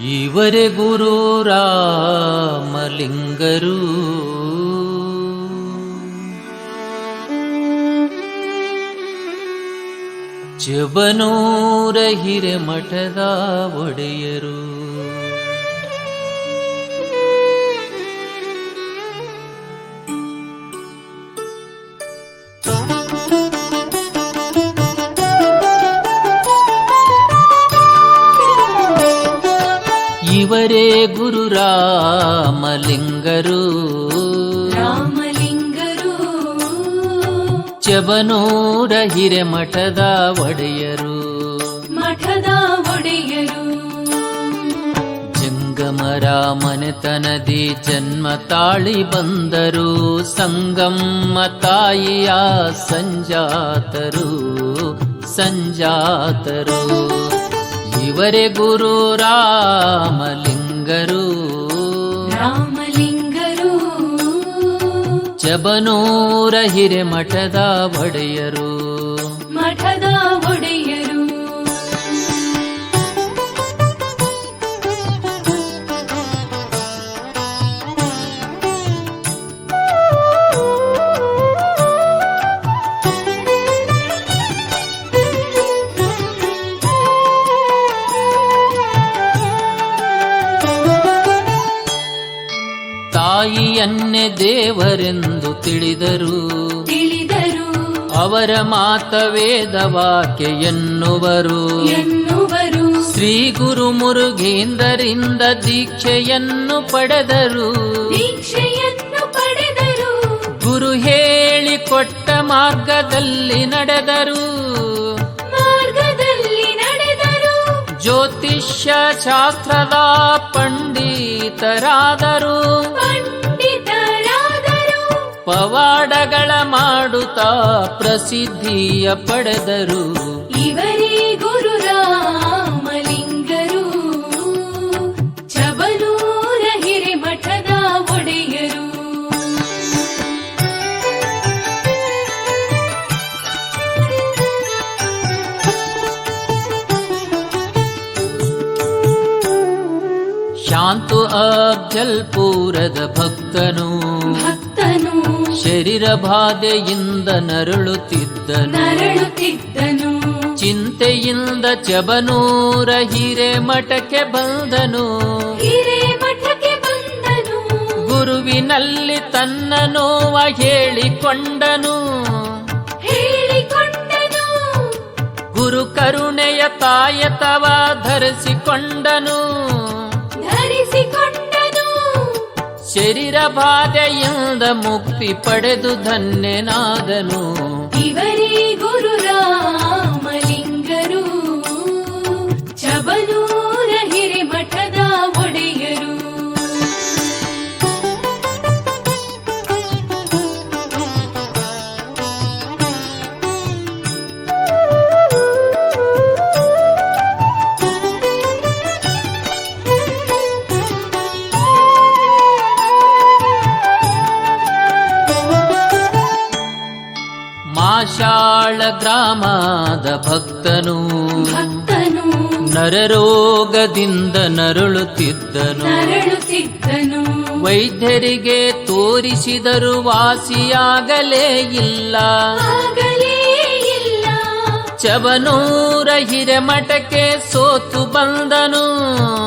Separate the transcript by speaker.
Speaker 1: ಇವರೇ ಗುರು ರಾಮಲಿಂಗರು. ಚಬನೂರ ಹಿರೇಮಠದ ಒಡೆಯರು. ಇವರೇ ಗುರು ರಾಮಲಿಂಗರು.
Speaker 2: ರಾಮಲಿಂಗರು
Speaker 1: ಚಬನೂರ ಹಿರೇಮಠದ ಒಡೆಯರು.
Speaker 2: ಮಠದ ಒಡೆಯರು.
Speaker 1: ಜಂಗಮರ ಮನೆತನದಿ ಜನ್ಮ ತಾಳಿ ಬಂದರು. ಸಂಗಮ್ಮ ತಾಯಿಯ ಸಂಜಾತರು. ಇವರೇ ಗುರು ರಾಮಲಿಂಗರು.
Speaker 2: ರಾಮಲಿಂಗರು
Speaker 1: ಚಬನೂರ ಹಿರೇಮಠದ ಒಡೆಯರು.
Speaker 2: ಮಠದ ಒಡೆಯರು.
Speaker 1: ತಾಯಿಯನ್ನೇ ದೇವರೆಂದು ತಿಳಿದರು. ಅವರ ಮಾತ ವೇದ ವಾಕ್ಯ ಎನ್ನುವರು. ಶ್ರೀ ಗುರು ಮುರುಗೇಂದ್ರರಿಂದ ದೀಕ್ಷೆಯನ್ನು ಪಡೆದರು. ಗುರು ಹೇಳಿಕೊಟ್ಟ ಮಾರ್ಗದಲ್ಲಿ ನಡೆದರು. ಜ್ಯೋತಿಷ್ಯ ಶಾಸ್ತ್ರದ ಪಂಡಿತರಾದರು. ಪವಾಡಗಳ ಮಾಡುತ್ತಾ ಪ್ರಸಿದ್ಧಿಯ ಪಡೆದರು.
Speaker 2: ಇವರೇ ಗುರು ರಾಮಲಿಂಗರು. ಚಬನೂರ ಹಿರೇಮಠದ ಒಡೆಯರು.
Speaker 1: ಶಾಂತು ಅಫ್ಜಲ್ಪುರದ ಭಕ್ತನು. ಶರೀರ ಬಾಧೆಯಿಂದ ನರಳುತ್ತಿದ್ದನು. ಚಿಂತೆಯಿಂದ ಚಬನೂರ ಹಿರೇಮಠಕ್ಕೆ ಬಂದನು. ಗುರುವಿನಲ್ಲಿ ತನ್ನ ನೋವ ಹೇಳಿಕೊಂಡನು. ಗುರು ಕರುಣೆಯ ತಾಯತವ ಧರಿಸಿಕೊಂಡನು. ಶರೀರ ಬಾಧೆಯಿಂದ ಮುಕ್ತಿ ಪಡೆದು ಧನ್ಯನಾದನು.
Speaker 2: ಇವರೇ ಗುರು ರಾಮಲಿಂಗರು. ಚಬನೂರ ಹಿರೇಮಠದ ಒಡೆಯರು.
Speaker 1: ಮಾಶಾಳ ಗ್ರಾಮದ ಭಕ್ತನು. ನರರೋಗದಿಂದ ನರಳುತ್ತಿದ್ದನು. ವೈದ್ಯರಿಗೆ ತೋರಿಸಿದರು ವಾಸಿಯಾಗಲೇ ಇಲ್ಲ. ಚಬನೂರ ಹಿರೇಮಠಕ್ಕೆ ಸೋತು ಬಂದನು.